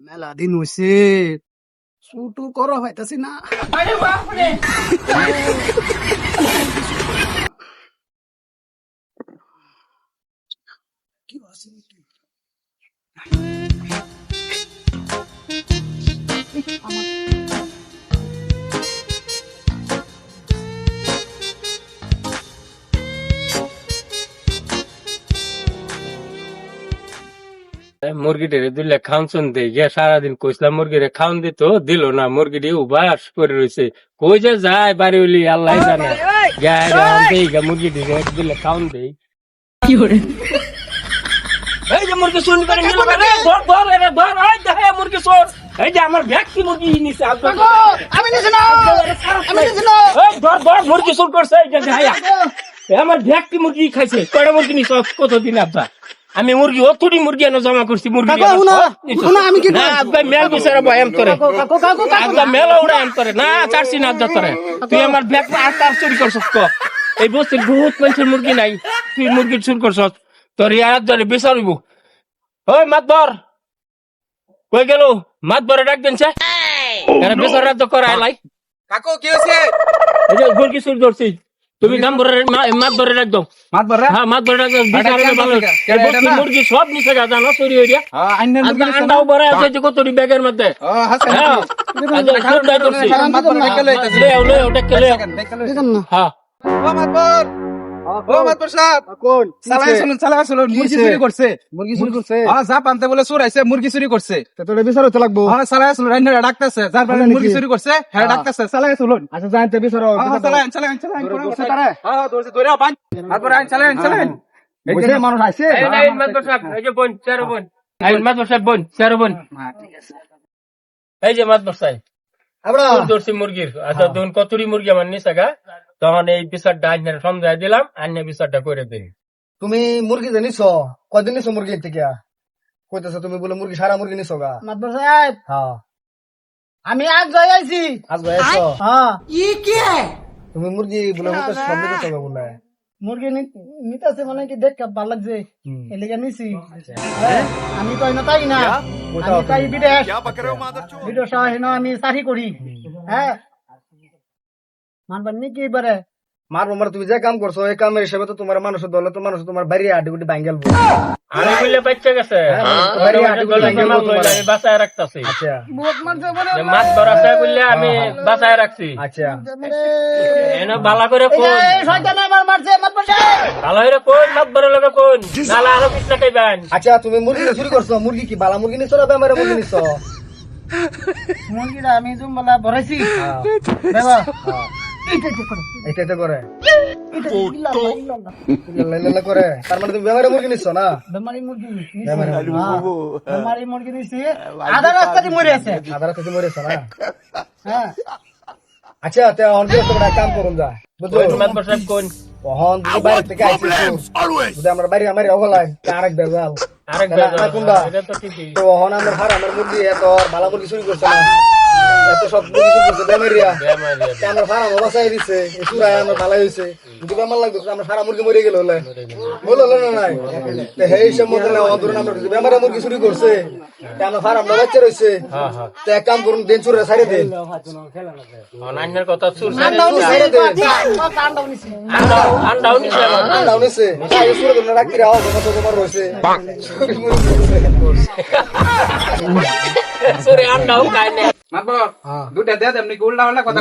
মেলা দিন হইছে ছুটু করো হইতাছি না। কি আছে মুরগিটারে দিলে খাওন দেই গিয়া সারাদিন কইসলাম মুরগিরে খাওন দিত দিল না, মুরগিটি উবাস করে রয়েছে, কই যে যায় বাড়ি হইলি আল্লাহ জানে। মুরগিটি দিলে খাওন দেই। এই যে মুরগি চুরি করে নিল, ধর ধর এরে ধর, এই দেখে মুরগি চোর, এই যে আমার ব্যক্তি মুরগি নিছে। আমি নিছি না, আমি নিছি না। এই ধর ধর মুরগি চুর করছে, এই যে দেখাইয়া আমার ব্যক্তি মুরগি খাইছে। কয়টা মুরগি নিছ কতদিন আব্বা? আমি মুরগি অতুটি মুরগি এনে জমা করছি। মুরগি আমি কি মেল বিচারে বয়াম করে মেলা উড়ায়ম করে না, চারছি না তোরে। তুই আমার ব্যাগ আর তার চুরি করছস। এই বস্তির বহুত মানুষের মুরগি নাই, তুই মুরগি চুরি করছস। তোর ইয়ার ধরে বিচারিব। ওই মাতবর কই গেল? মাতবরে ডাক দেন বিচার রাজ্য করাই লাই। কাকু কি হয়েছে? এই যে মুরগি চুরি করছি, তুমি মাতবরে ডাক দাও। হ্যাঁ মাতবরে ডাক দাও। মুরগি সব নিচে গা জানো চুরি হয়ে দিয়া। আন্ডাও বড় আছে যে কতটি ব্যাগের মধ্যে। হ্যাঁ মুরগি চুরি করছে। যা পানতে বলে চোর আইছে, মুরগি চুরি করছে। বিচার হতে লাগবো। চালাই আসলো, ডাকতেছে যার পারে মুরগি চুরি করছে, হ্যাঁ ডাকতেছে, চালাই আসলো। আচ্ছা জানতে বিচার মানুষ আছে। এই যে মাতবর সাহেব ধরছি মুরগির। আচ্ছা তখন কতটি মুরগি আমার নিচে গা, তখন এই বিচারটা আইনের সন্দেহ দিলাম, আইনের বিচারটা করে দিন। তুমি মুরগি যে নিছ, কয়দিন নিছ মুরগি থেকে? কইতেছো তুমি বলে মুরগি সারা মুরগি নিছ গা। মাতবর সাহেব হ্যাঁ আমি আজ যাই আইছি। আজ যাই আইছো? হ্যাঁ। তুমি মুরগি বলে সব নিছ গা বলে? মুরগি নিতেছে মানে কি দেখ ভালো লাগছে এলিগা নিছি। আমি কই না তাই না, আমি তাই বিদেশ বিদেশ আমি চাকরি করি। হ্যাঁ মানবার নি কি এবারে মারবো মার? তুমি যে কাম করছো এই কামের হিসেবে তো তোমার মানুষের দলে তো মানুষ তোমার বাড়ি আড্ডি গুটি ভাঙ্গেল। আমি বললে বাচ্চা গেছে বাঁচায় রাখতেছি। আচ্ছা মাছ ধরা আছে বললে আমি বাঁচায় রাখছি। আচ্ছা এনে ভালো করে কোন ভালো করে কোন মাছ ধরে লোকে কোন নালা আরো কিছু খাইবেন। আচ্ছা তুমি মুরগি চুরি করছো, মুরগি কি বালা মুরগি নিছো না বেমারে মুরগি নিছো? মুরগিটা আমি জুমলা ভরাইছি। এটা করে করে তার মানে তুমি বেমারে মুরগি নিচ্ছ না? বেমারি মুরগি নিচ্ছি, আধা রাস্তাতে মরে আছে। আধা রাস্তাতে মরে আছে না? হ্যাঁ আচ্ছা কাম করুন যা কোন বাইরে থেকে আমার বাড়ি আমার অগলায় আরেক বেজাল তো আমার ভাড়া আমার মুরগি এত ভালো মুরগি চুরি করছে না, এত সব মুরগি চুরি করছে বেমারিয়া। আমার ভাড়া বাঁচাই দিচ্ছে, চুরাই আমার ভালাই হয়েছে। যদি আমার লাগতো আমার সারা মুরগি মরে গেল হলে বললো না নাই সেই সব মধ্যে বেমারা মুরগি চুরি করছে, আমার ভাড়া আমরা বাচ্চা রয়েছে। তো এক কাম করুন, দেন চুরে সাইডে দেন। কথা দুটা দেয় এমনি উল্টা উল্টা কথা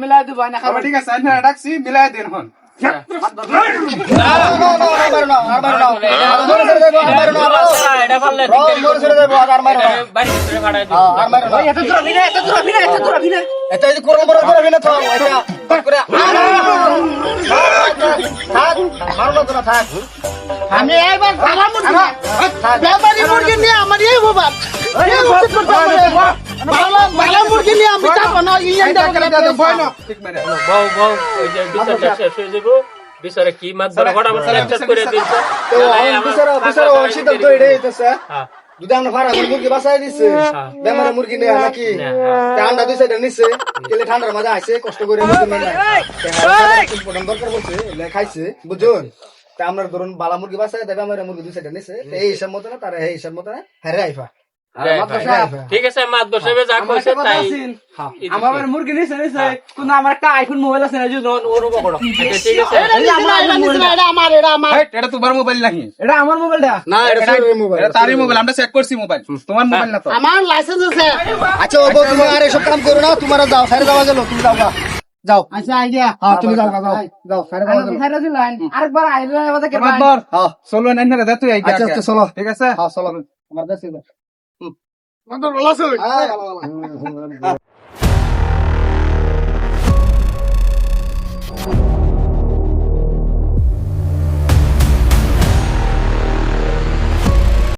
মিলাই ঠিক আছে ডাকছি মিলাই দিন হন এটা পারলে আমি এইবার ভালো ব্যাপারী মুরগি নিয়ে আমার এই বাবা ভালো মুরগি নিয়ে আমি যাবো না বউ বউ ওই যে বিচারটা শেষ হয়ে যাবো বিচারে কি মাছ ধরে ফটাফট লেকচার করে দিচ্ছে যদি আমরা ভাড়া করে মুরগি বাসায় দিচ্ছে বেমারে মুরগি নেই নাকি ঠান্ডা দুই সাইডে নিচ্ছে তেলে ঠান্ডার মাঝে আইসে কষ্ট করে দরকার বলছে খাইছে বুঝুন তা আমরা ধরুন বালা মুরগি বাসায় দেবে আমার মুরগি দুই সাইডে নিচ্ছে এই হিসাব মতো না তারা এই হিসাব মতো না হ্যাঁ আইফা ঠিক আছে মাছ বসাবে যা কইছে তাই আমার মুরগি নিছে কিন্তু আমার একটা আইফোন মোবাইল আছে না যে ওর বড় ঠিক আছে এটা তোমার মোবাইল নাকি এটা আমার মোবাইলটা না এটা তোর মোবাইল এটা তারই মোবাইল আমরা চেক করছি মোবাইল তোমার মোবাইল না তো আমার লাইসেন্স আছে আচ্ছা ও তুমি আর এসব কাম করো না তোমরা যাও সাইডে যাওয়া গেল তুমি যাও যাও আচ্ছা আইডিয়া হ্যাঁ তুমি যাও যাও সাইডে যাও সাইডে দিলাম আরেকবার আইলো আমাদের কে হ্যাঁ চলো না না দে তুই আইডিয়া আচ্ছা আচ্ছা চলো ঠিক আছে হ্যাঁ চলো আমার কাছে মন্দ ভালো আছে